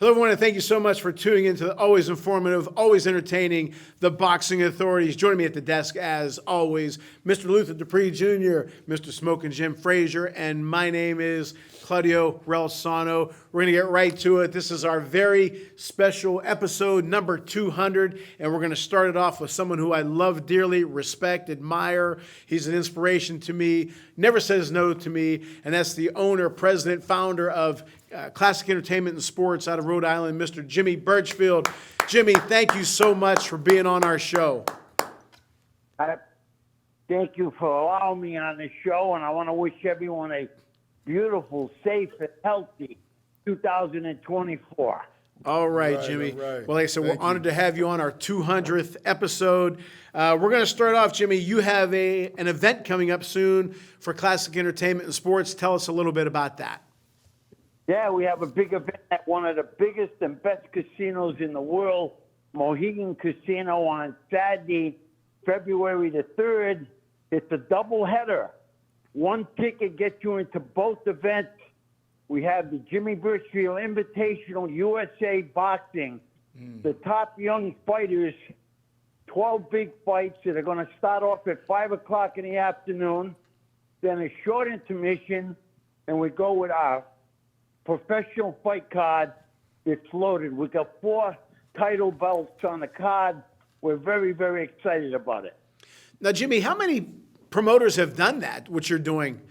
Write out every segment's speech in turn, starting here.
Hello, everyone, and thank you so much for tuning into the always informative, always entertaining The Boxing Authorities. Joining me at the desk, as always, Mr. Luther Dupree Jr., Mr. Smoking Jim Frazier, and my name is Claudio Relsano. We're going to get right to it. This is our very special episode, number 200, and we're going to start it off with someone who I love dearly, respect, admire. He's an inspiration to me, never says no to me, and that's the owner, president, founder of Classic Entertainment and Sports out of Rhode Island, Mr. Jimmy Birchfield. Jimmy, thank you so much for being on our show. Thank you for allowing me on the show, and I want to wish everyone a beautiful, safe, and healthy 2024. All right, Jimmy. All right. Well, like I said, we're honored to have you on our 200th episode. We're going to start off, Jimmy. You have an event coming up soon for Classic Entertainment and Sports. Tell us a little bit about that. Yeah, we have a big event at one of the biggest and best casinos in the world, Mohegan Casino, on Saturday, February the 3rd. It's a doubleheader. One ticket gets you into both events. We have the Jimmy Birchfield Invitational USA Boxing. The top young fighters, 12 big fights that are going to start off at 5 o'clock in the afternoon, then a short intermission, and we go with our professional fight card. It's loaded. We got 4 title belts on the card. We're very, very excited about it. Now, Jimmy, how many promoters have done that, what you're doing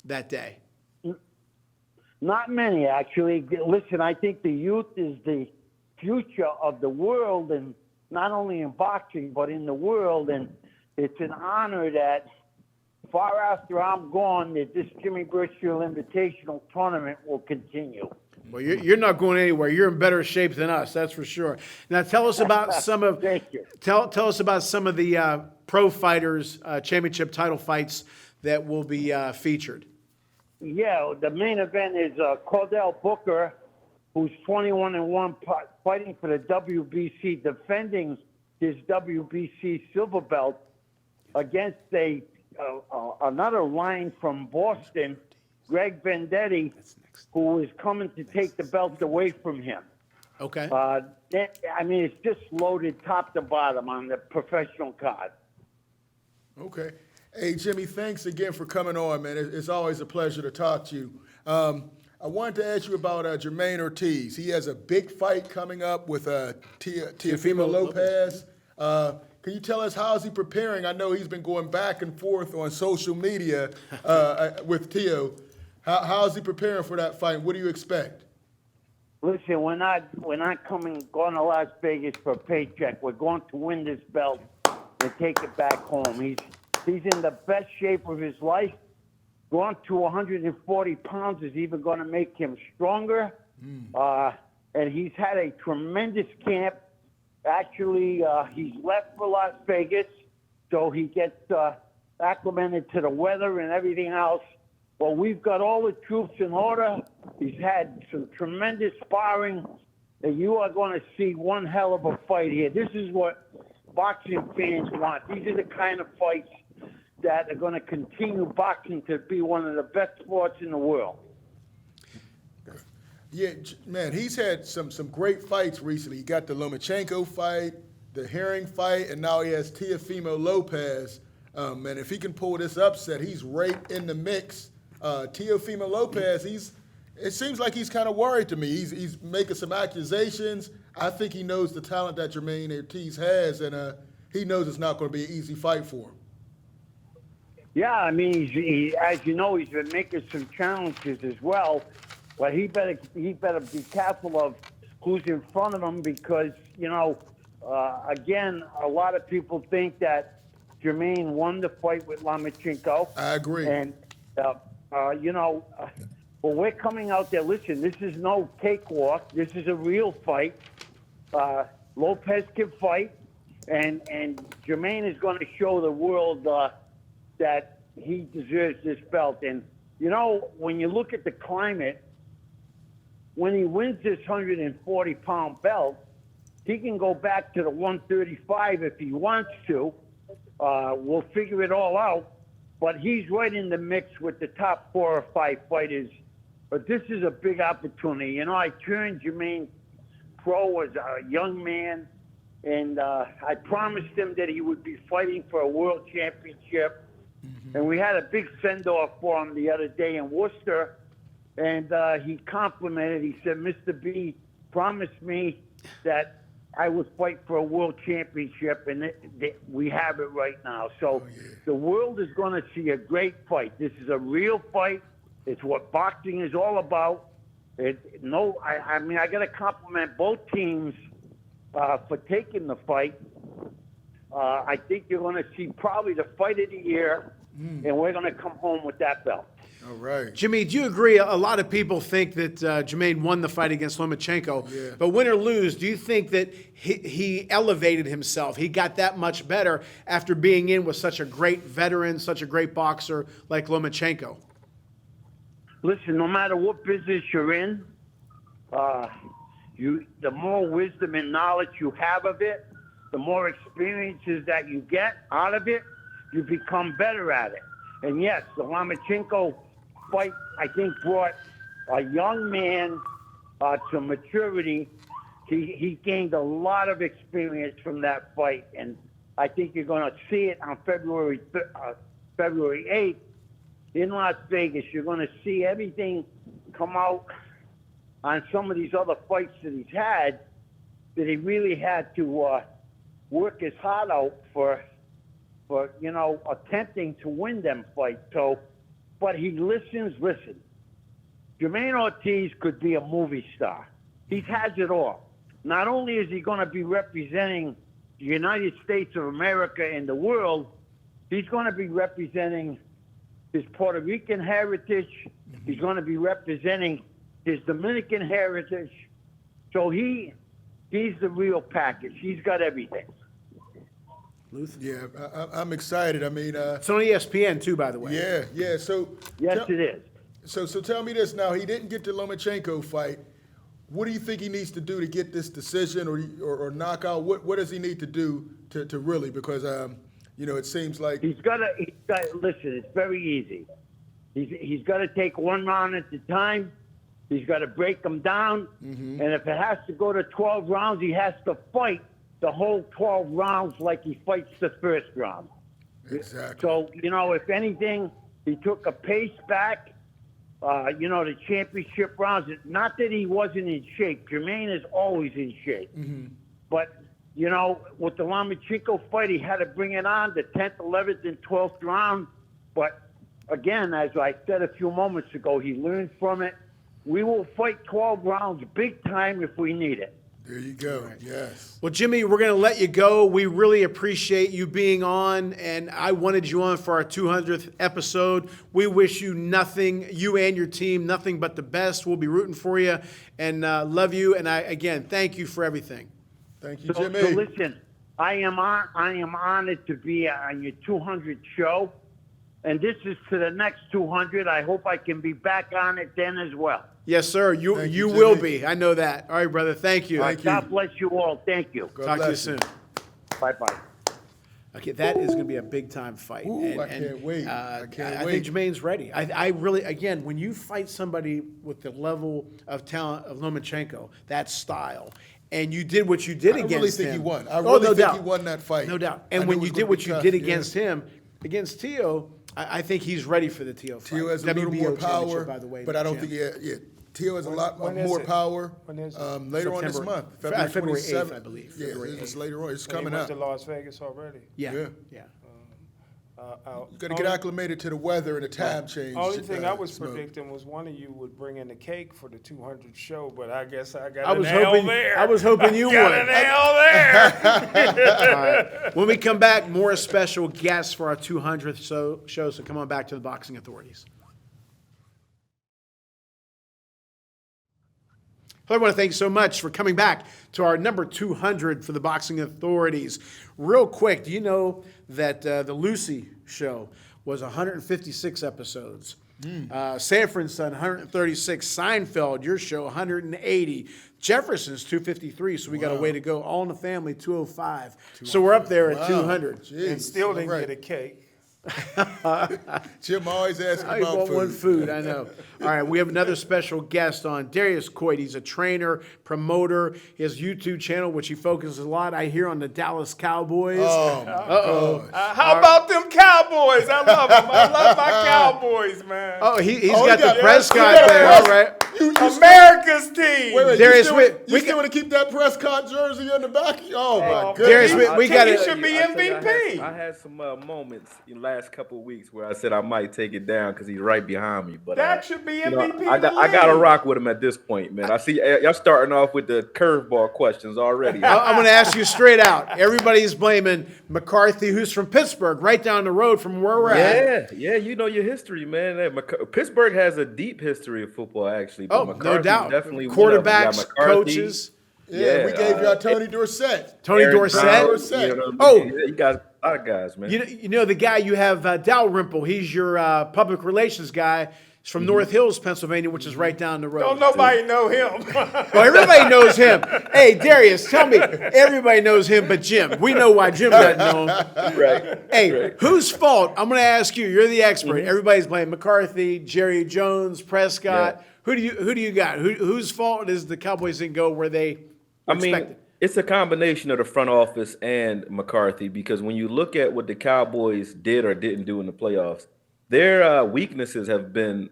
that day? Not many, actually. Listen, I think the youth is the future of the world, and not only in boxing, but in the world. And it's an honor that far after I'm gone, that this Jimmy Birchfield Invitational Tournament will continue. Well, you're not going anywhere. You're in better shape than us, that's for sure. Now, tell us about some of Thank you. Tell us about some of the pro fighters, championship title fights that will be featured. Yeah, the main event is Cordell Booker, who's 21-1, fighting for the WBC, defending his WBC silver belt against another line from Boston, Greg Vendetti, who is coming to take the belt away from him. Okay. It's just loaded top to bottom on the professional card. Okay. Hey, Jimmy, thanks again for coming on, man. It's always a pleasure to talk to you. I wanted to ask you about Jermaine Ortiz. He has a big fight coming up with Teofimo Lopez. Can you tell us how is he preparing? I know he's been going back and forth on social media with Teo. How is he preparing for that fight? What do you expect? Listen, we're not going to Las Vegas for a paycheck. We're going to win this belt and take it back home. He's in the best shape of his life. Going to 140 pounds is even going to make him stronger. And he's had a tremendous camp. Actually, he's left for Las Vegas, so he gets acclimated to the weather and everything else. Well, we've got all the troops in order. He's had some tremendous sparring, and you are going to see one hell of a fight here. This is what boxing fans want. These are the kind of fights that are going to continue boxing to be one of the best sports in the world. Yeah, man, he's had some great fights recently. He got the Lomachenko fight, the Herring fight, and now he has Teofimo Lopez. And if he can pull this upset, he's right in the mix. Teofimo Lopez, it seems like he's kind of worried to me. He's making some accusations. I think he knows the talent that Jermaine Ortiz has, and he knows it's not going to be an easy fight for him. Yeah, he, as you know, he's been making some challenges as well. But he better be careful of who's in front of him because, again, a lot of people think that Jermaine won the fight with Lomachenko. I agree. And, well, we're coming out there. Listen, this is no cakewalk. This is a real fight. Lopez can fight, and Jermaine is going to show the world that he deserves this belt. And, when you look at the climate, when he wins this 140-pound belt, he can go back to the 135 if he wants to. We'll figure it all out. But he's right in the mix with the top 4 or 5 fighters. But this is a big opportunity. I turned Jermaine pro as a young man, and I promised him that he would be fighting for a world championship. And we had a big send-off for him the other day in Worcester, and he complimented. He said, "Mr. B promised me that I would fight for a world championship, and we have it right now." So the world is going to see a great fight. This is a real fight. It's what boxing is all about. I mean, I got to compliment both teams for taking the fight. I think you're going to see probably the fight of the year, and we're going to come home with that belt. All right. Jimmy, do you agree? A lot of people think that Jermaine won the fight against Lomachenko. Yeah. But win or lose, do you think that he elevated himself? He got that much better after being in with such a great veteran, such a great boxer like Lomachenko? Listen, no matter what business you're in, the more wisdom and knowledge you have of it, the more experiences that you get out of it, you become better at it. And yes, the Lomachenko fight, I think, brought a young man to maturity. He gained a lot of experience from that fight, and I think you're going to see it on February 8th in Las Vegas. You're going to see everything come out on some of these other fights that he's had, that he really had to work his heart out for attempting to win them fights. So, but he listens. Listen, Jermaine Ortiz could be a movie star. He has it all. Not only is he going to be representing the United States of America and the world, he's going to be representing his Puerto Rican heritage. He's going to be representing his Dominican heritage. So he's the real package. He's got everything. Luth? Yeah, I'm excited. I mean, It's on ESPN too, by the way. yeah. So Yes, it is. So tell me this now. He didn't get the Lomachenko fight. What do you think he needs to do to get this decision or knockout? What does he need to do to really? Because it seems like He's got to listen. It's very easy. He's got to take one round at a time. He's got to break them down, and if it has to go to 12 rounds, he has to fight the whole 12 rounds like he fights the first round. exactly. So if anything, he took a pace back. The championship rounds. Not that he wasn't in shape. Jermaine is always in shape. But, with the Lomachenko fight, he had to bring it on the 10th, 11th, and 12th round. But, again, as I said a few moments ago, he learned from it. We will fight 12 rounds big time if we need it. There you go. Yes. Well, Jimmy, we're going to let you go. We really appreciate you being on, and I wanted you on for our 200th episode. We wish you nothing, you and your team, nothing but the best. We'll be rooting for you and love you. And again, thank you for everything. Thank you, So Jimmy. listen, I am honored to be on your 200th show, and this is to the next 200. I hope I can be back on it then as well. Yes, sir. You Thank you, will Jimmy. be. I know that. All right, brother. Thank you. Thank you. God bless you all. Thank you. God Talk to you bless soon. Bye-bye. Okay, that is going to be a big time fight. Ooh, I can't wait. I can't I wait. think Jermaine's ready. I really, again, when you fight somebody with the level of talent of Lomachenko, that style, and you did what you did I against really think him. he won. I Oh, really no think doubt. he won that fight. No doubt. I And knew when it was you gonna did what be you tough, did yeah. against him, against Tio, I think he's ready for the Tio fight. Tio has a little WBO more championship, power, by the way, but I don't champ. think Tio has a lot when is more it? power When is it? later on this September- month. February 8th, 27th. I believe. Yeah, February it's 8th. later on. It's And he coming went up. to Las Vegas already. Yeah. Yeah. Yeah. You got to get acclimated to the weather and the time change. Only thing I was Smoke. predicting was one of you would bring in the cake for the 200 show, but I guess I got I was an L hoping- there. I was hoping you got would. an L there. All right. When we come back, more special guests for our 200th show, so come on back to the Boxing Authorities. Hello, I want to thank you so much for coming back to our number 200 for the Boxing Authorities. Real quick, do you know that the Lucy show was 156 episodes? Sanford's Son, 136. Seinfeld, your show, 180. Jefferson's 253, so we got a way to go. All in the Family, 205. So we're up there at 200. Jeez. And still didn't All right. get a cake. Jim always asking I about want one food. food, I know. All right, we have another special guest on, Darius Coit. He's a trainer, promoter. He has a YouTube channel, which he focuses a lot, I hear, on the Dallas Cowboys. Oh, my Uh-oh. gosh. How about them Cowboys? I love them. I love my Cowboys, man. Oh, he's Oh, got he got- the Prescott he got a there, Pres- all right. You America's team. Wait, Darius, you still want to keep that Prescott jersey in the back? Oh, my Darius, goodness. we got He it. should be I tell you, MVP. I had some moments in the last couple of weeks where I said I might take it down because he's right behind me. But That should be you know, MVP. I of the got to league. rock with him at this point, man. I see y'all starting off with the curveball questions already. I'm going to ask you straight out. Everybody's blaming McCarthy, who's from Pittsburgh, right down the road from where we're at. Yeah, you know your history, man. Pittsburgh has a deep history of football, actually. But Oh, no McCarthy's doubt. Definitely one of them. You got Quarterbacks, McCarthy. coaches. Yeah, we gave uh, y'all Tony Dorsett. Tony Aaron Dorsett. Donald, Dorsett. you know, Oh. you got a lot of guys, man. You know the guy you have, Dalrymple. He's your public relations guy. He's from North Hills, Pennsylvania, which is right down the road. Don't nobody know him. Well, everybody knows him. Hey, Darius, tell me. Everybody knows him but Jim. We know why Jim doesn't know him. Right. Hey, whose fault? I'm going to ask you. You're the expert. Everybody's blaming McCarthy, Jerry Jones, Prescott. Yeah. Who do you got? Whose fault is the Cowboys didn't go where they I mean, expected? it's a combination of the front office and McCarthy because when you look at what the Cowboys did or didn't do in the playoffs, their weaknesses have been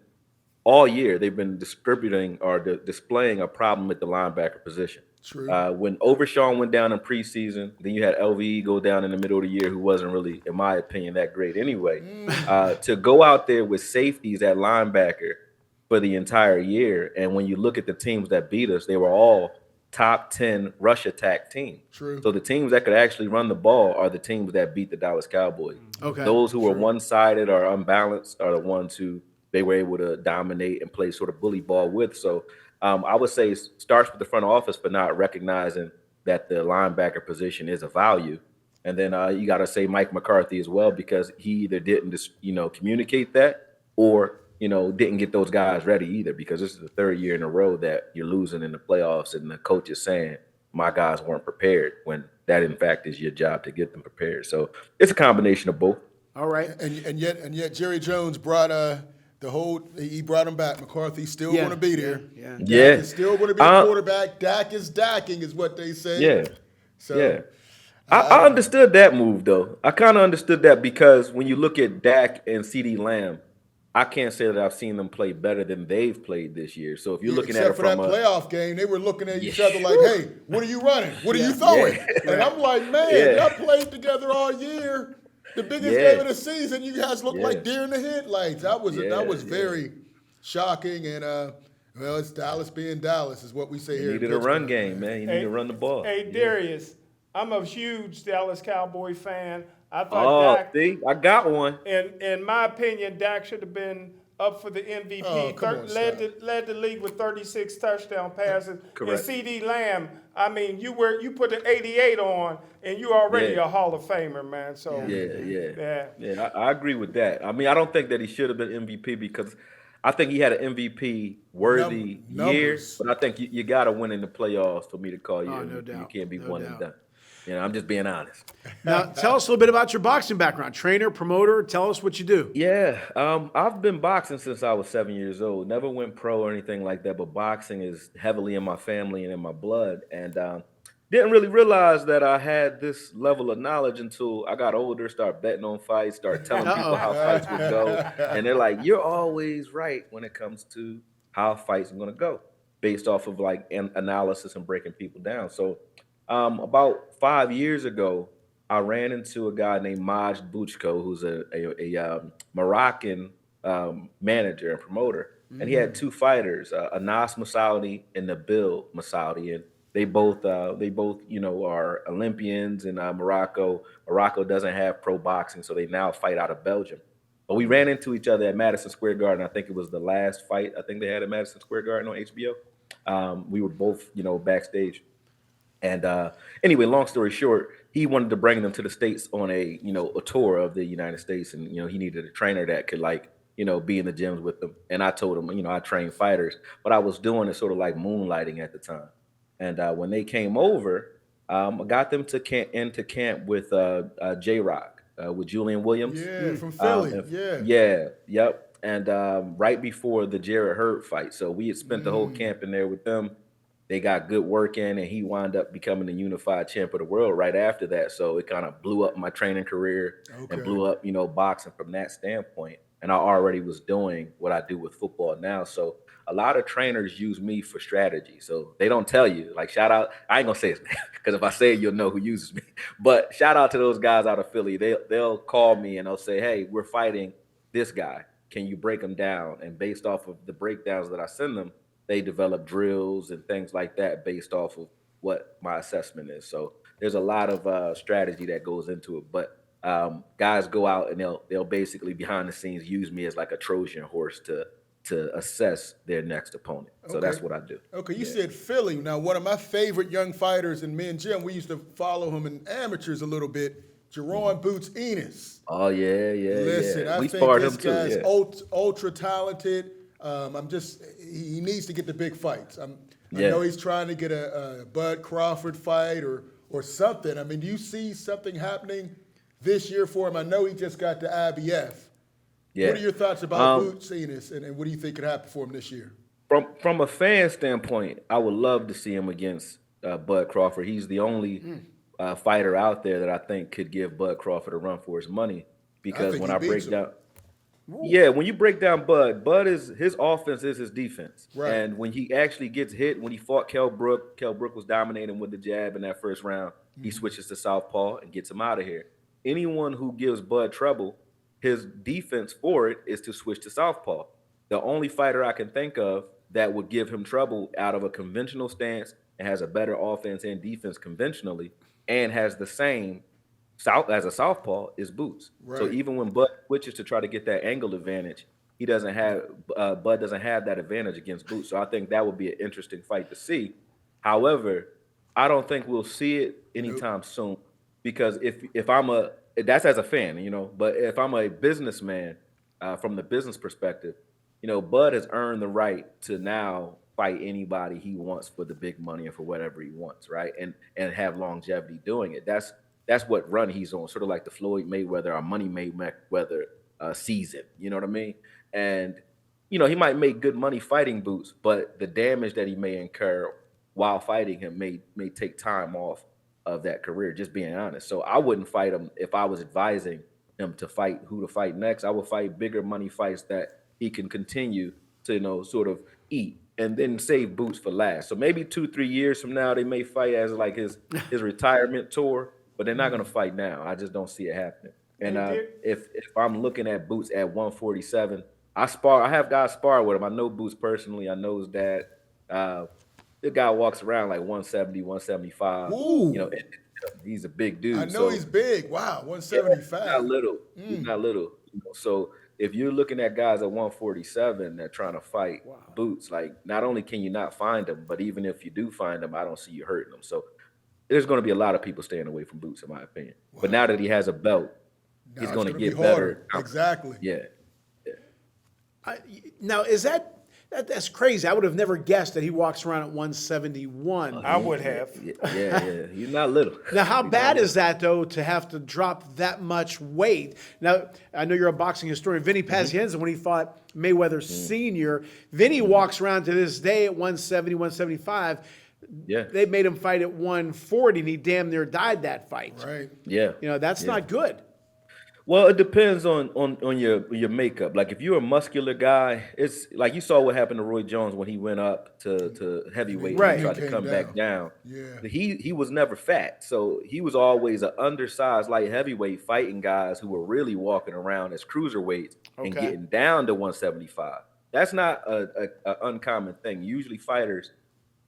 all year. They've been distributing or displaying a problem with the linebacker position. True. When Overshawn went down in preseason, then you had LVE go down in the middle of the year, who wasn't really, in my opinion, that great anyway. To go out there with safeties at linebacker for the entire year, and when you look at the teams that beat us, they were all top 10 rush attack teams. True. So the teams that could actually run the ball are the teams that beat the Dallas Cowboys. Okay. Those who were one-sided or unbalanced are the ones who they were able to dominate and play sort of bully ball with. So I would say it starts with the front office for not recognizing that the linebacker position is a value. And then you got to say Mike McCarthy as well, because he either didn't just, communicate that or, didn't get those guys ready either, because this is the third year in a row that you're losing in the playoffs and the coach is saying my guys weren't prepared when that in fact is your job to get them prepared. So it's a combination of both. All right. And yet Jerry Jones brought he brought him back. McCarthy's still Yeah, going to be there. yeah. Dak Yeah. is still going to be a quarterback. Dak is dacking is what they say. Yeah. So, Yeah. I understood that move, though. I kind of understood that because when you look at Dak and CeeDee Lamb, I can't say that I've seen them play better than they've played this year. So if you're looking at except it for from that a playoff game, they were looking at each Yeah. other like, hey, what are you running? What are you throwing? Yeah. And I'm like, man, Yeah. y'all played together all year. The biggest Yeah. game of the season, you guys look Yeah. like deer in the headlights. That was Yeah, very shocking. And well, it's Dallas being Dallas is what we say you here. in needed a run Pittsburgh. game, man. You need to run the ball. Hey, Darius, I'm a huge Dallas Cowboy fan. I Oh, thought Dak, see, I got one. in my opinion, Dak should have been up for the MVP. Oh, come on, led the league with 36 touchdown passes. Correct. And CD Lamb, I mean, you put an 88 on, and you already Yeah. a Hall of Famer, man. So Yeah. I agree with that. I mean, I don't think that he should have been MVP because I think he had an MVP worthy year, Numbers. but I think you got to win in the playoffs for me to call you Oh, MVP. no doubt. You can't be No one doubt. and done. I'm just being honest. Now, tell us a little bit about your boxing background. Trainer, promoter, tell us what you do. Yeah, I've been boxing since I was 7 years old. Never went pro or anything like that, but boxing is heavily in my family and in my blood. And didn't really realize that I had this level of knowledge until I got older, start betting on fights, start telling people how fights would go. And they're like, you're always right when it comes to how fights are going to go based off of like analysis and breaking people down. So about 5 years ago, I ran into a guy named Maj Buchko, who's a Moroccan manager and promoter. And he had two fighters, Anas Moussaoudi and Nabil Moussaoudi. And they both, are Olympians in Morocco. Morocco doesn't have pro boxing, so they now fight out of Belgium. But we ran into each other at Madison Square Garden. I think it was the last fight I think they had at Madison Square Garden on HBO. We were both, backstage. And anyway, long story short, he wanted to bring them to the States on a tour of the United States. And, he needed a trainer that could be in the gyms with them. And I told him, I train fighters, but I was doing it sort of like moonlighting at the time. And when they came over, I got them into camp with J-Rock. with Julian Williams. Yeah, from Philly. Yep. And right before the Jared Hurd fight. So we had spent the whole camp in there with them. They got good work in, and he wound up becoming the unified champ of the world right after that. So it kind of blew up my training career and blew up, boxing from that standpoint. And I already was doing what I do with football now. So a lot of trainers use me for strategy. So they don't tell you, like, shout out, I ain't gonna say his name because if I say it, you'll know who uses me. But shout out to those guys out of Philly. They'll call me and they'll say, hey, we're fighting this guy. Can you break him down? And based off of the breakdowns that I send them, they develop drills and things like that based off of what my assessment is. So there's a lot of strategy that goes into it. But guys go out and they'll basically behind the scenes use me as like a Trojan horse to assess their next opponent. So that's what I do. Okay, you said Philly. Now, one of my favorite young fighters, and me and Jim, we used to follow him in amateurs a little bit, Jerron Boots Enos. Oh, yeah. Listen, I we think sparred this him too. guy's Yeah. ultra talented. He needs to get the big fights. I Yeah. know he's trying to get a Bud Crawford fight or something. I mean, do you see something happening this year for him? I know he just got the IBF. Yeah. What are your thoughts about Boots Enos, and what do you think could happen for him this year? From a fan standpoint, I would love to see him against Bud Crawford. He's the only fighter out there that I think could give Bud Crawford a run for his money. Because think when he I beats break him. down, when you break down Bud is his offense is his defense. Right. And when he actually gets hit, when he fought Kell Brook was dominating with the jab in that first round. He switches to southpaw and gets him out of here. Anyone who gives Bud trouble, his defense for it is to switch to southpaw. The only fighter I can think of that would give him trouble out of a conventional stance and has a better offense and defense conventionally and has the same as a southpaw is Boots. Right. So even when Bud switches to try to get that angle advantage, Bud doesn't have that advantage against Boots. So I think that would be an interesting fight to see. However, I don't think we'll see it anytime soon because if I'm that's as a fan, but if I'm a businessman from the business perspective, Bud has earned the right to now fight anybody he wants for the big money and for whatever he wants, right? And have longevity doing it. That's what run he's on, sort of like the Floyd Mayweather or Money Mayweather season. You know what I mean? And he might make good money fighting Boots, but the damage that he may incur while fighting him may take time off of that career. Just being honest. So I wouldn't fight him if I was advising him to fight who to fight next. I would fight bigger money fights that he can continue to sort of eat and then save Boots for last. So maybe 2-3 years from now they may fight as like his retirement tour. But they're not going to fight now. I just don't see it happening. And if I'm looking at Boots at 147, I have guys spar with him. I know Boots personally. I know his dad. The guy walks around like 170, 175. Ooh. He's a big dude. I know he's big. Wow, 175. He's not little. He's not little. So if you're looking at guys at 147 that are trying to fight Boots, like not only can you not find them, but even if you do find them, I don't see you hurting them. So there's going to be a lot of people staying away from Boots, in my opinion. Wow. But now that he has a belt, he's going to get better. Exactly. Yeah. Now, is that's crazy? I would have never guessed that he walks around at 171. I would have. Yeah. He's not little. Now, how bad is that, though, to have to drop that much weight? Now, I know you're a boxing historian. Vinny Pazienza, when he fought Mayweather Sr., Vinny walks around to this day at 170, 175. Yeah. They made him fight at 140, and he damn near died that fight. Right. Yeah. That's not good. Well, it depends on your makeup. Like if you're a muscular guy, it's like you saw what happened to Roy Jones when he went up to heavyweight Right. and tried to Came come back down. Yeah. He was never fat. So he was always an undersized light heavyweight fighting guys who were really walking around as cruiserweights and Okay. getting down to 175. That's not a uncommon thing. Usually fighters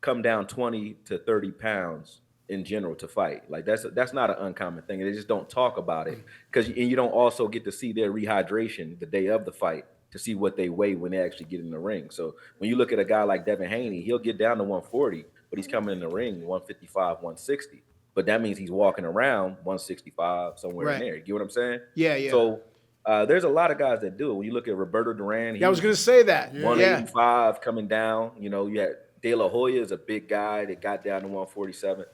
come down 20 to 30 pounds in general to fight. Like that's not an uncommon thing. They just don't talk about it because you don't also get to see their rehydration the day of the fight to see what they weigh when they actually get in the ring. So when you look at a guy like Devin Haney, he'll get down to 140, but he's coming in the ring 155, 160. But that means he's walking around 165 somewhere in there. You get what I'm saying? Yeah. So there's a lot of guys that do it. When you look at Roberto Duran, I was going to say that. 185 coming down. You had De La Hoya is a big guy that got down to 147.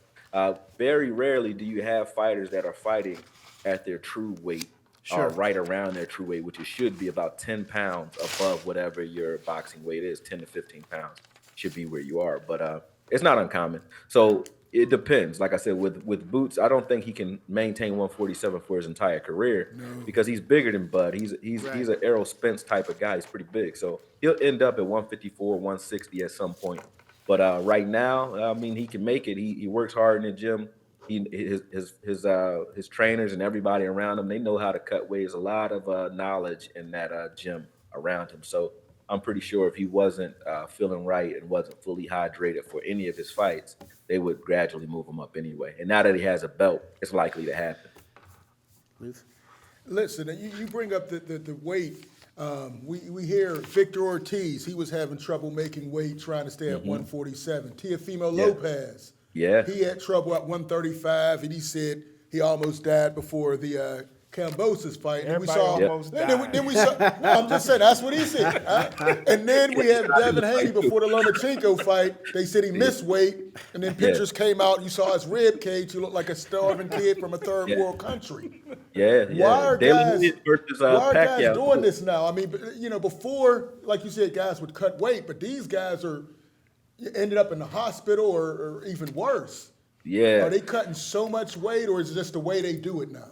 Very rarely do you have fighters that are fighting at their true weight, Sure. or right around their true weight, which it should be about 10 pounds above whatever your boxing weight is. 10 to 15 pounds should be where you are, but it's not uncommon. So it depends. Like I said, with Boots, I don't think he can maintain 147 for his entire career because he's bigger than Bud. He's an Errol Spence type of guy. He's pretty big, so he'll end up at 154, 160 at some point. But right now, I mean, he can make it. He works hard in the gym. His trainers and everybody around him, they know how to cut weight. There's a lot of knowledge in that gym around him. So I'm pretty sure if he wasn't feeling right and wasn't fully hydrated for any of his fights, they would gradually move him up anyway. And now that he has a belt, it's likely to happen. Listen, you bring up the weight. We hear Victor Ortiz, he was having trouble making weight, trying to stay at 147. Teofimo Lopez, Yeah. he had trouble at 135, and he said he almost died before the Kambosos fight. And we Everybody saw, almost then we saw. No, I'm just saying that's what he said. And then we have Devin Haney before the Lomachenko fight. They said he missed weight, and then pictures came out. You saw his rib cage. He looked like a starving kid from a third world country. Yeah. Why are David guys, Nunes versus why are guys Pacquiao. doing this now? I mean, before, like you said, guys would cut weight, but these guys ended up in the hospital or even worse. Yeah. Are they cutting so much weight, or is it just the way they do it now?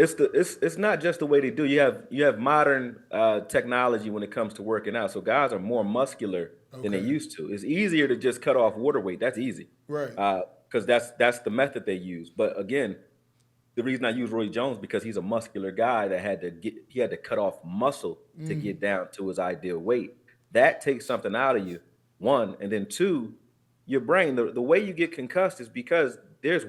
It's not just the way they do. You have modern technology when it comes to working out. So guys are more muscular than they used to. It's easier to just cut off water weight. That's easy, Right. Because that's the method they use. But again, the reason I use Roy Jones because he's a muscular guy that had to cut off muscle to get down to his ideal weight. That takes something out of you, one, and then two, your brain. The way you get concussed is because there's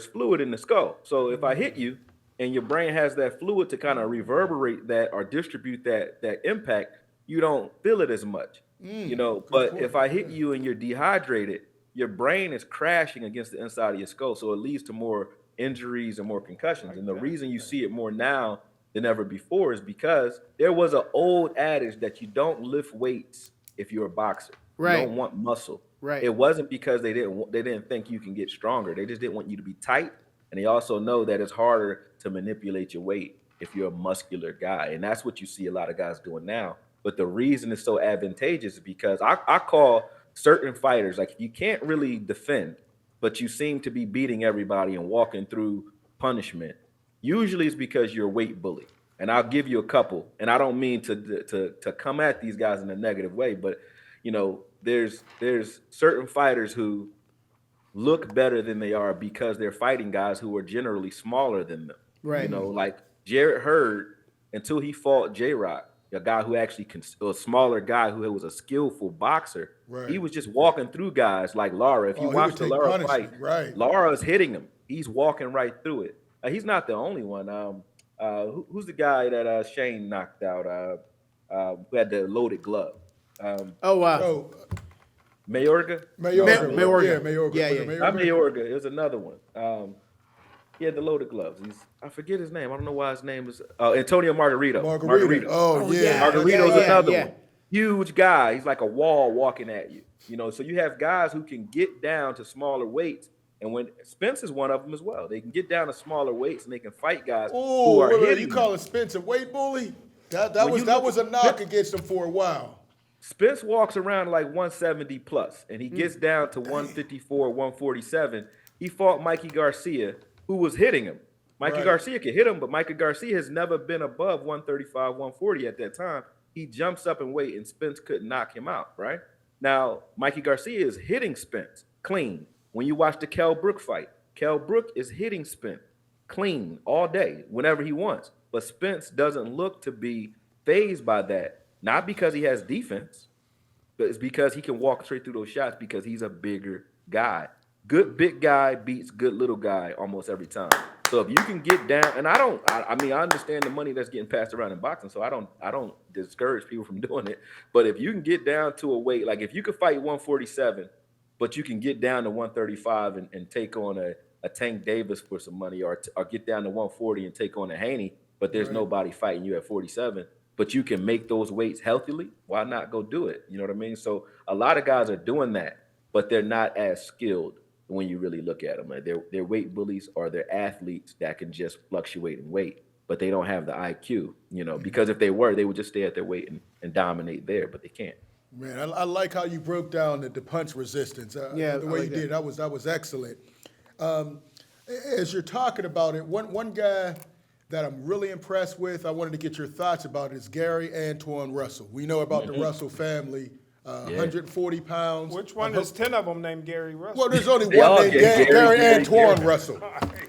fluid in the skull. So if I hit you, and your brain has that fluid to kind of reverberate that or distribute that impact, you don't feel it as much, But if I hit you and you're dehydrated, your brain is crashing against the inside of your skull, so it leads to more injuries and more concussions. And the reason you see it more now than ever before is because there was an old adage that you don't lift weights if you're a boxer. Right. You don't want muscle. Right. It wasn't because they didn't think you can get stronger. They just didn't want you to be tight. And they also know that it's harder to manipulate your weight if you're a muscular guy. And that's what you see a lot of guys doing now. But the reason it's so advantageous is because I call certain fighters, like if you can't really defend, but you seem to be beating everybody and walking through punishment, usually it's because you're a weight bully. And I'll give you a couple. And I don't mean to come at these guys in a negative way, but there's certain fighters who look better than they are because they're fighting guys who are generally smaller than them. Right. Like Jarrett Hurd, until he fought J-Rock, a guy who actually a smaller guy who was a skillful boxer. Right. He was just walking through guys like Lara. If you watch the Lara fight, right. Lara's hitting him. He's walking right through it. He's not the only one. Who's the guy that Shane knocked out? Who had the loaded glove? Mayorga? Mayorga. Yeah, Mayorga. Yeah. Not Mayorga. It was another one. He had the loaded gloves. I forget his name. I don't know why his name is Antonio Margarito. Margarito. Oh, yeah. Margarito's another yeah. one. Huge guy. He's like a wall walking at you. So you have guys who can get down to smaller weights. And when Spence is one of them as well. They can get down to smaller weights and they can fight guys who are hitting. You calling Spence a weight bully? That was a knock against him for a while. Spence walks around like 170 plus, and he gets down to 154, 147. He fought Mikey Garcia, who was hitting him. Mikey Garcia could hit him, but Mikey Garcia has never been above 135, 140 at that time. He jumps up in weight, and Spence couldn't knock him out, right? Now, Mikey Garcia is hitting Spence clean. When you watch the Kell Brook fight, Kell Brook is hitting Spence clean all day, whenever he wants. But Spence doesn't look to be fazed by that. Not because he has defense, but it's because he can walk straight through those shots because he's a bigger guy. Good big guy beats good little guy almost every time. So if you can get down, and I understand the money that's getting passed around in boxing, so I don't discourage people from doing it. But if you can get down to a weight, like if you could fight 147, but you can get down to 135 and take on a Tank Davis for some money, or get down to 140 and take on a Haney, but there's nobody fighting you at 47. But you can make those weights healthily, why not go do it? You know what I mean? So a lot of guys are doing that, but they're not as skilled. when you really look at them. Like they're weight bullies or they're athletes that can just fluctuate in weight, but they don't have the IQ, because if they were, they would just stay at their weight and dominate there, but they can't. Man, I like how you broke down the punch resistance. Yeah, the I way like you did, that was excellent. As you're talking about it, one guy that I'm really impressed with, I wanted to get your thoughts about it, is Gary Antoine Russell. We know about the Russell family, 140 pounds. Which one? There's 10 of them named Gary Russell. Well, there's only They all one named get Gary Gary, Antoine Gary. Russell,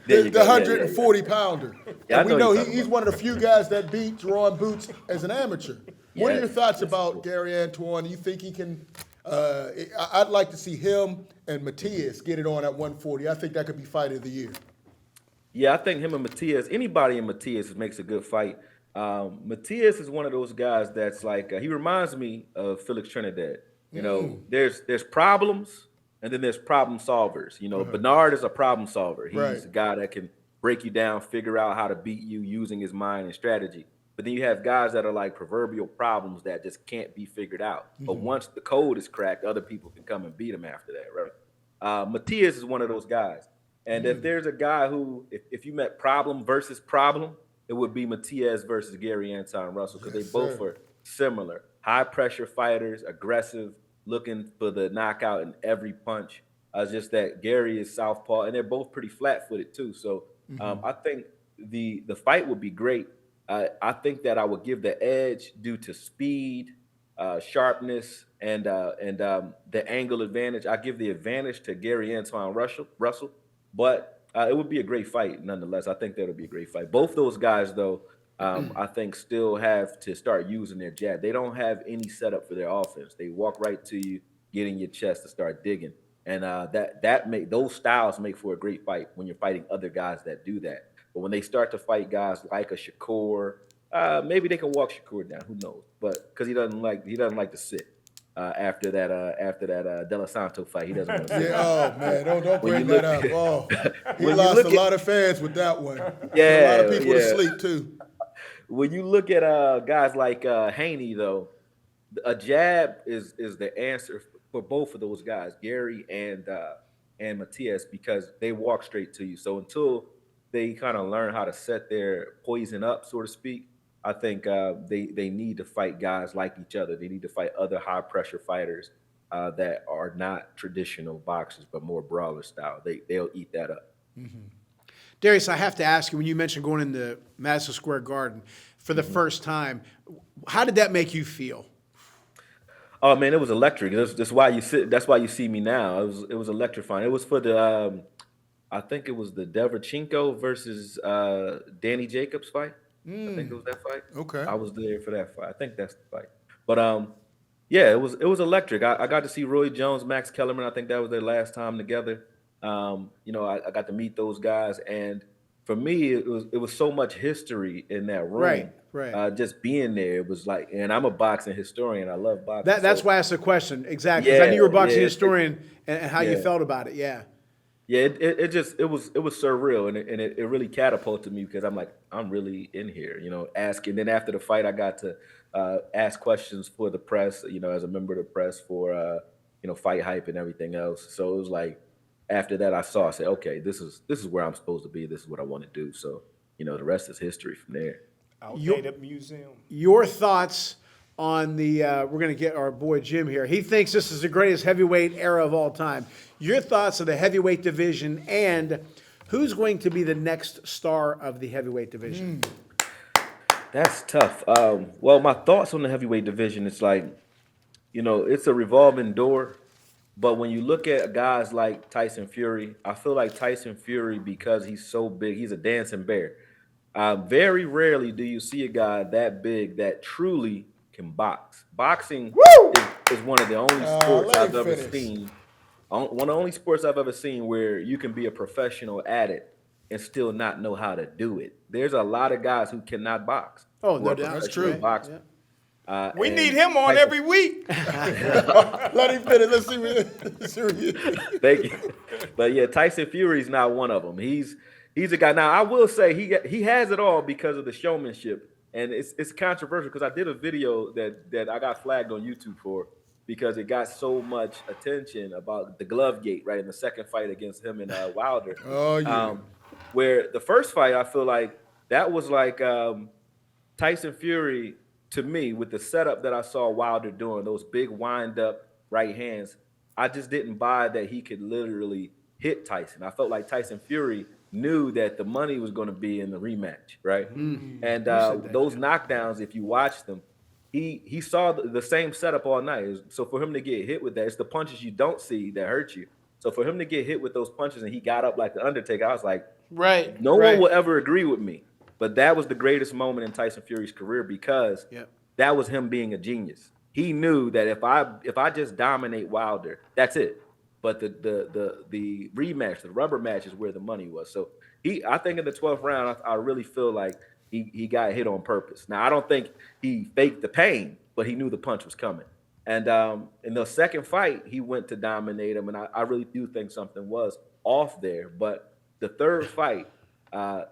There you the go. Yeah, 140 pounder. Yeah, I And we know know you're talking he's about. one of the few guys that beat Jerron Boots as an amateur. What are Yeah, your thoughts that's about cool. Gary Antoine? You think he can? I'd like to see him and Matias get it on at 140. I think that could be fight of the year. Yeah, I think him and Matias, anybody in Matias makes a good fight. Matias is one of those guys that's like, he reminds me of Felix Trinidad. There's problems and then there's problem solvers. Bernard is a problem solver. He's Right. a guy that can break you down, figure out how to beat you using his mind and strategy. But then you have guys that are like proverbial problems that just can't be figured out. But once the code is cracked, other people can come and beat him after that, right? Matias is one of those guys. And if there's a guy who, if you met problem versus problem, it would be Matias versus Gary Anton Russell, because Yes, they both sir. are similar. High pressure fighters, aggressive, looking for the knockout in every punch. It's just that Gary is southpaw, and they're both pretty flat footed too. So I think the fight would be great. I think that I would give the edge due to speed, sharpness, and the angle advantage. I give the advantage to Gary Antoine Russell, but it would be a great fight nonetheless. I think that'll be a great fight. Both those guys, though, I think still have to start using their jab. They don't have any setup for their offense. They walk right to you, get in your chest to start digging, and those styles make for a great fight when you're fighting other guys that do that. But when they start to fight guys like a Shakur, maybe they can walk Shakur down. Who knows? But because he doesn't like to sit after that De La Santo fight, he doesn't want to sit. Yeah, oh man, don't When bring you that look- up. Oh, he When you lost look a at- lot of fans with that one. Yeah, a lot of people to yeah. sleep too. When you look at guys like Haney, though, a jab is the answer for both of those guys, Gary and Matias, because they walk straight to you. So until they kind of learn how to set their poison up, so to speak, I think they need to fight guys like each other. They need to fight other high pressure fighters that are not traditional boxers, but more brawler style. They'll eat that up. Darius, I have to ask you, when you mentioned going into Madison Square Garden for the first time, how did that make you feel? Oh man, it was electric. That's why you sit. That's why you see me now. It was electrifying. It was for the I think it was the Derevchenko versus Danny Jacobs fight. I think it was that fight. Okay. I was there for that fight. I think that's the fight. But yeah, it was electric. I got to see Roy Jones, Max Kellerman. I think that was their last time together. I got to meet those guys, and for me, it was so much history in that room. Right. Just being there, it was like, and I'm a boxing historian. I love boxing. That's so- why I asked the question, exactly. 'Cause I knew you were a boxing yeah. historian and how you Yeah. felt about it, yeah. Yeah, it was surreal, and it really catapulted me, because I'm like, I'm really in here, asking. Then after the fight, I got to ask questions for the press, as a member of the press for Fight Hype and everything else. So it was like, after that, I said, okay, this is where I'm supposed to be. This is what I want to do. So the rest is history from there. Outdated museum. Your thoughts on the, we're going to get our boy Jim here. He thinks this is the greatest heavyweight era of all time. Your thoughts of the heavyweight division and who's going to be the next star of the heavyweight division? That's tough. Well, my thoughts on the heavyweight division, it's like, it's a revolving door. But when you look at guys like Tyson Fury, I feel like Tyson Fury, because he's so big, he's a dancing bear. Very rarely do you see a guy that big that truly can box. Boxing is one of the only sports let I've him ever finish. seen. One of the only sports I've ever seen where you can be a professional at it and still not know how to do it. There's a lot of guys who cannot box. Oh, who no are doubt. That's professional true. boxers. We And need him on Tyson- every week. Let him finish. Let's see what he- Thank you. But yeah, Tyson Fury's not one of them. He's a guy. Now I will say he has it all because of the showmanship, and it's controversial because I did a video that I got flagged on YouTube for, because it got so much attention about the glove gate, right, in the second fight against him and Wilder. Oh, yeah. Where the first fight, I feel like that was like Tyson Fury, to me, with the setup that I saw Wilder doing, those big wind up right hands, I just didn't buy that he could literally hit Tyson. I felt like Tyson Fury knew that the money was going to be in the rematch, right? And those knockdowns, if you watch them, he saw the same setup all night. So for him to get hit with that, it's the punches you don't see that hurt you. So for him to get hit with those punches and he got up like the Undertaker, I was like, Right. no one will ever agree with me. But that was the greatest moment in Tyson Fury's career because that was him being a genius. He knew that if I just dominate Wilder, that's it. But the rematch, the rubber match is where the money was. So I think in the 12th round, I really feel like he got hit on purpose. Now I don't think he faked the pain, but he knew the punch was coming. And in the second fight, he went to dominate him, and I really do think something was off there. But the third fight,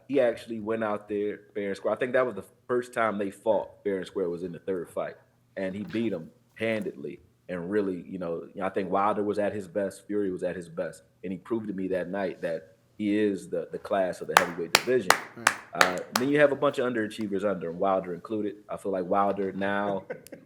he actually went out there fair and square. I think that was the first time they fought fair and square was in the third fight, and he beat him handedly. And really, I think Wilder was at his best, Fury was at his best, and he proved to me that night that he is the class of the heavyweight division. Then you have a bunch of underachievers under him, Wilder included. I feel like Wilder now,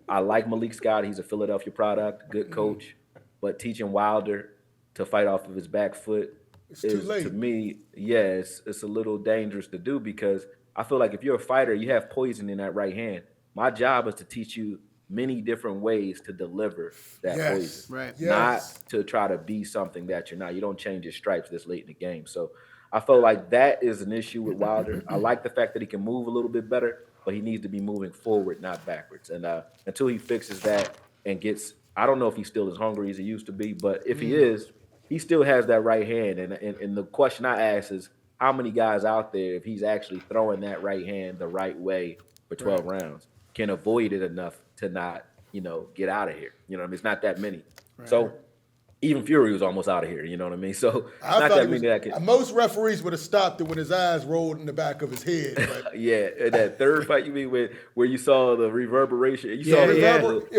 I like Malik Scott. He's a Philadelphia product, good coach. But teaching Wilder to fight off of his back foot too late. to me, it's a little dangerous to do because I feel like if you're a fighter, you have poison in that right hand. My job is to teach you many different ways to deliver that poison. Right. Not to try to be something that you're not. You don't change your stripes this late in the game. So I feel like that is an issue with Wilder. I like the fact that he can move a little bit better, but he needs to be moving forward, not backwards. And until he fixes that and gets, I don't know if he's still as hungry as he used to be, but if he is, he still has that right hand. And the question I ask is, how many guys out there, if he's actually throwing that right hand the right way for 12 rounds, can avoid it enough to not, get out of here? You know what I mean? It's not that many. Right. So even Fury was almost out of here. You know what I mean? So not that many that could. Most referees would have stopped it when his eyes rolled in the back of his head. But. Yeah, that third fight you mean where you saw the reverberation. You saw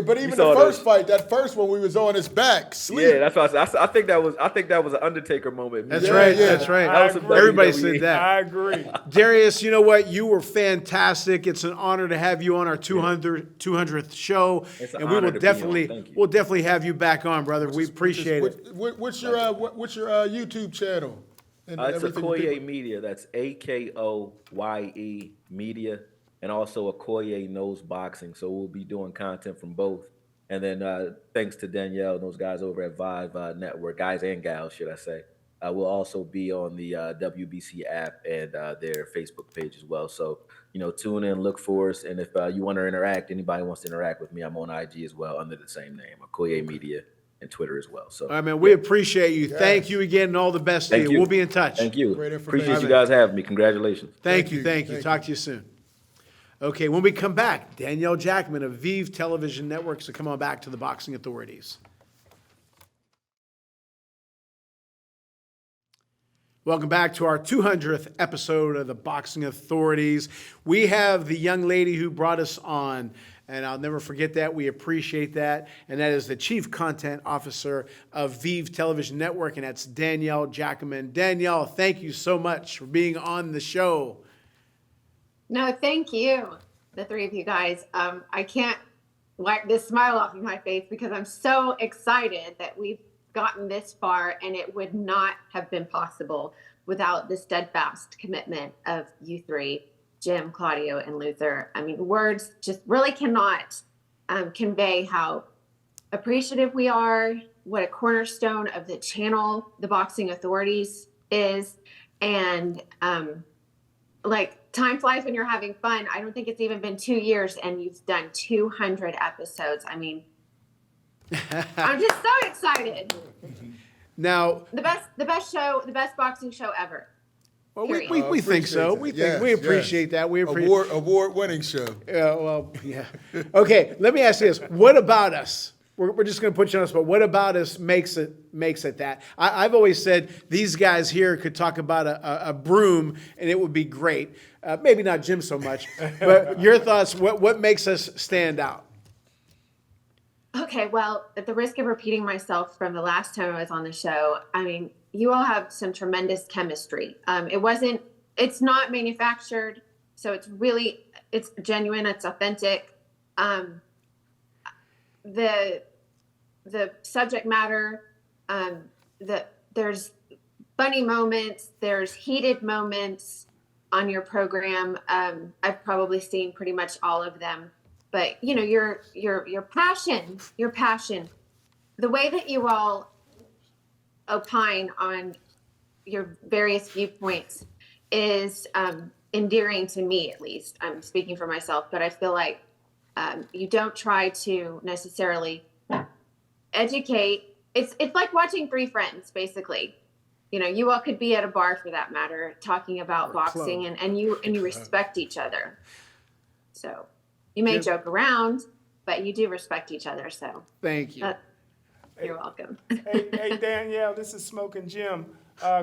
but even the first fight, that first one, we was on his back, sleep. Yeah, that's what I think that was an Undertaker moment. That's right. That's right. Everybody said that. I agree. Darius, you know what? You were fantastic. It's an honor to have you on our 200th show, and we will definitely have you back on, brother. We appreciate it. What's your YouTube channel? It's Okoye Media. That's AKOYE Media, and also Okoye Knows Boxing. So we'll be doing content from both. And then thanks to Danielle and those guys over at Vive Network, guys and gals, should I say. We'll also be on the WBC app and their Facebook page as well. So, tune in, look for us. And if you want to interact, anybody wants to interact with me, I'm on IG as well under the same name, Okoye Media. And Twitter as well. So, all right, man, we appreciate you. Yes. Thank you again, and all the best to you. We'll be in touch. Thank you. Appreciate you guys having me. Congratulations. Thank you. Talk to you soon. Okay, when we come back, Danielle Jackman of Vive Television Network. So come on back to the Boxing Authorities. Welcome back to our 200th episode of the Boxing Authorities. We have the young lady who brought us on, and I'll never forget that. We appreciate that. And that is the Chief Content Officer of Vive Television Network, and that's Danielle Jackman. Danielle, thank you so much for being on the show. No, thank you, the three of you guys. I can't wipe this smile off of my face because I'm so excited that we've gotten this far, and it would not have been possible without the steadfast commitment of you three, Jim, Claudio, and Luther. I mean, words just really cannot convey how appreciative we are, what a cornerstone of the channel the Boxing Authorities is, and time flies when you're having fun. I don't think it's even been 2 years, and you've done 200 episodes. I mean, I'm just so excited. Now, the best show, the best boxing show ever. Well, we think so. We appreciate that. We appreciate award-winning show. Yeah. Well, yeah. Okay. Let me ask you this: what about us? We're just going to put you on the spot. What about us makes it that? I've always said these guys here could talk about a broom and it would be great. Maybe not Jim so much, but your thoughts. What makes us stand out? Okay, well, at the risk of repeating myself from the last time I was on the show, I mean, you all have some tremendous chemistry. It's not manufactured, so it's genuine, it's authentic. Um, the the subject matter, there's funny moments, there's heated moments on your program. I've probably seen pretty much all of them, but you know, your passion, the way that you all opine on your various viewpoints is endearing to me, at least. I'm speaking for myself, but I feel like you don't try to necessarily educate. It's like watching three friends, basically. You know, you all could be at a bar, for that matter, talking about boxing, and you respect each other. So you may joke around, but you do respect each other. So Thank you. you're welcome. Hey, Danielle, this is Smoking Jim.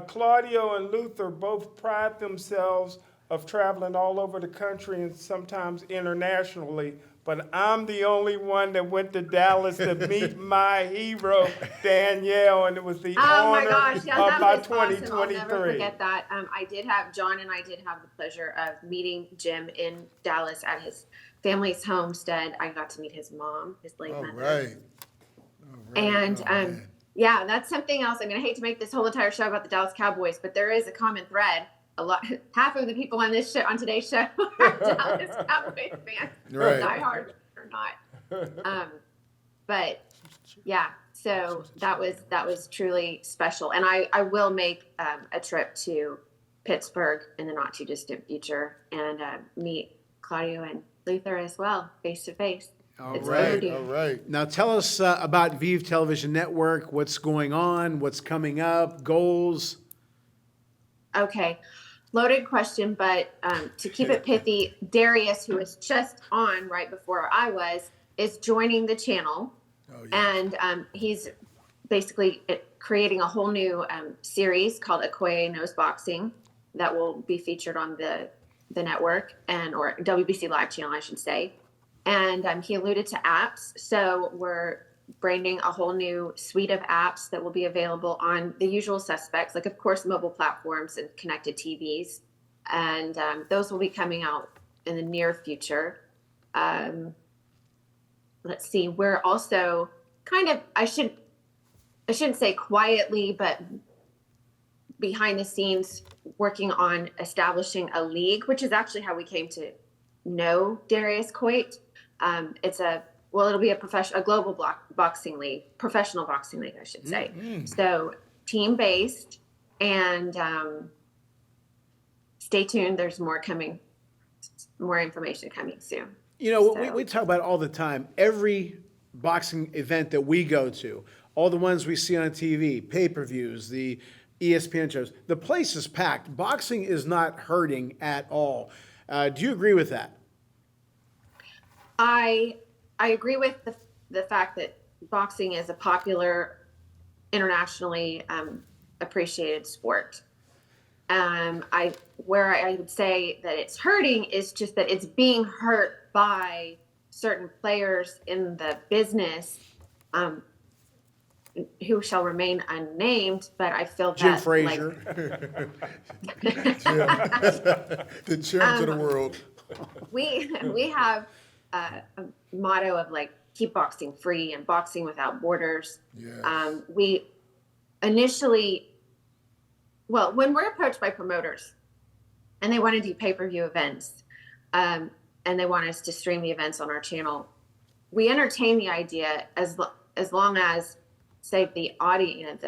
Claudio and Luther both pride themselves of traveling all over the country and sometimes internationally, but I'm the only one that went to Dallas to meet my hero, Danielle, and it was the Oh my honor gosh, yeah, of that my was awesome. I'll never 2023. forget that. John and I did have the pleasure of meeting Jim in Dallas at his family's homestead. I got to meet his mom, his late All mother. right. And man. yeah, that's something else. I mean, I hate to make this whole entire show about the Dallas Cowboys, but there is a common thread. Half of the people on this show, on today's show, are Dallas Cowboys fans, Right. die hard or not. But yeah, so that was truly special, and I will make a trip to Pittsburgh in the not too distant future and meet Claudio and Luther as well, face to face. All It's right. overdue. All right. Now tell us about Vive Television Network, what's going on, what's coming up, goals. Okay, loaded question, but to keep it pithy, Darius, who was just on right before I was, is joining the channel, Oh, yeah. and he's basically creating a whole new series called Okoye Knows Boxing that will be featured on the network or WBC Live channel, I should say. And he alluded to apps, so we're branding a whole new suite of apps that will be available on the usual suspects, like of course mobile platforms and connected TVs, and those will be coming out in the near future. Let's see, we're also kind of, I shouldn't say quietly, but behind the scenes working on establishing a league, which is actually how we came to know Darius Coit. It'll be a global boxing league, professional boxing league, I should say. Mm-hmm. So team based, and stay tuned. There's more information coming soon. You know, So- we talk about it all the time. Every boxing event that we go to, all the ones we see on TV, pay-per-views, the ESPN shows, the place is packed. Boxing is not hurting at all. Do you agree with that? I agree with the fact that boxing is a popular, internationally appreciated sport. Where I would say that it's hurting is just that it's being hurt by certain players in the business, who shall remain unnamed. But I feel that Jim Frazier. The champs of the world. we have a motto of like keep boxing free and boxing without borders. Yeah. We initially, when we're approached by promoters and they want to do pay-per-view events, and they want us to stream the events on our channel, we entertain the idea as long as, say, the audience,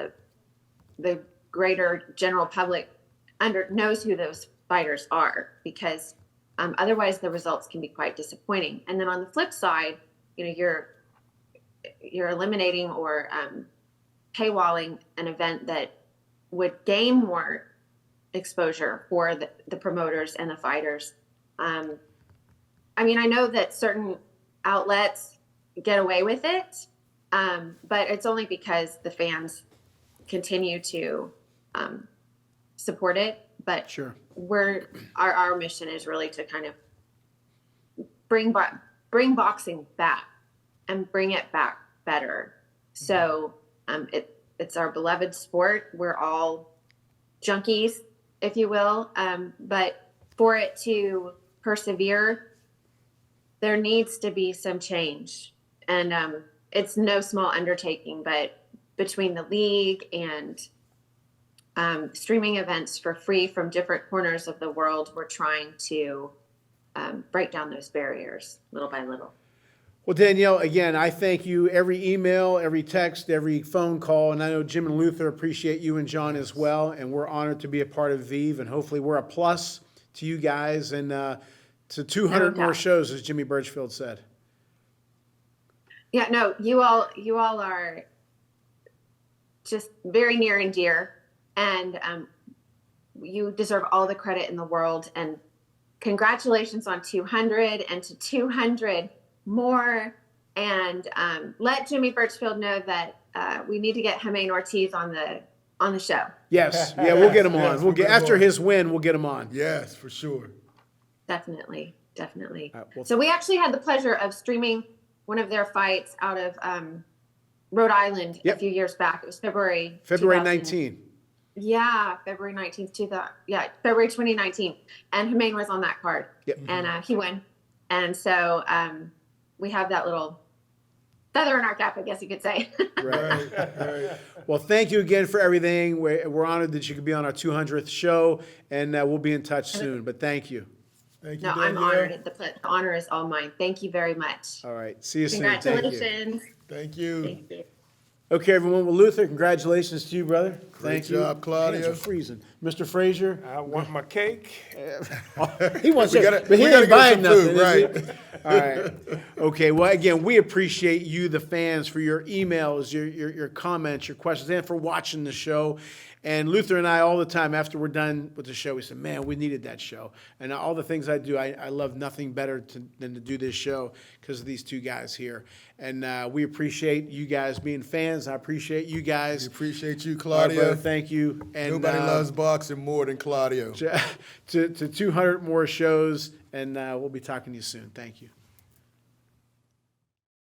the greater general public knows who those fighters are, because otherwise the results can be quite disappointing. And then on the flip side, you know, you're eliminating or paywalling an event that would gain more exposure for the promoters and the fighters. I mean, I know that certain outlets get away with it, but it's only because the fans continue to support it. But Sure. our mission is really to kind of bring boxing back and bring it back better. So it's our beloved sport. We're all junkies, if you will. But for it to persevere, there needs to be some change. And it's no small undertaking, but between the league and streaming events for free from different corners of the world, we're trying to break down those barriers little by little. Well, Danielle, again, I thank you. Every email, every text, every phone call, and I know Jim and Luther appreciate you and John as well, and we're honored to be a part of ViVE, and hopefully we're a plus to you guys and to 200 No more doubt. shows, as Jimmy Birchfield said. Yeah, no, you all are just very near and dear, and you deserve all the credit in the world. And congratulations on 200 and to 200 more. And let Jimmy Birchfield know that we need to get Jermaine Ortiz on the show. Yes, yeah, we'll get him on. Yes, We'll we'll get get him after on. his win, we'll get him on. Yes, for sure. Definitely. Well, So we actually had the pleasure of streaming one of their fights out of Rhode Island Yep. a few years back. It was February 19. Yeah, February 19th, February 2019. And Jermaine was on that card. Yep. And he won. And so we have that little feather in our cap, I guess you could say. Right. Right. Well, thank you again for everything. We're honored that you could be on our 200th show, and we'll be in touch soon. But thank you. Thank you, No, I'm Danielle. honored. The honor is all mine. Thank you very much. All right. See you soon. Thank you. Congratulations. Thank you. Thank you. Okay, everyone. Well, Luther, congratulations to you, brother. Thank you. job, Claudio. Hands are freezing. Mr. Frazier, I want my cake. he wants We it, gotta- but he we gotta ain't get buying some nothing, food, is he? All right. Okay. Well, again, we appreciate you, the fans, for your emails, your comments, your questions, and for watching the show. And Luther and I, all the time after we're done with the show, we said, man, we needed that show. And all the things I do, I love nothing better than to do this show because of these two guys here. And we appreciate you guys being fans. I appreciate you We guys. appreciate you, All right, brother, Claudio. thank you. And Nobody loves boxing more than Claudio. to 200 more shows, and we'll be talking to you soon. Thank you.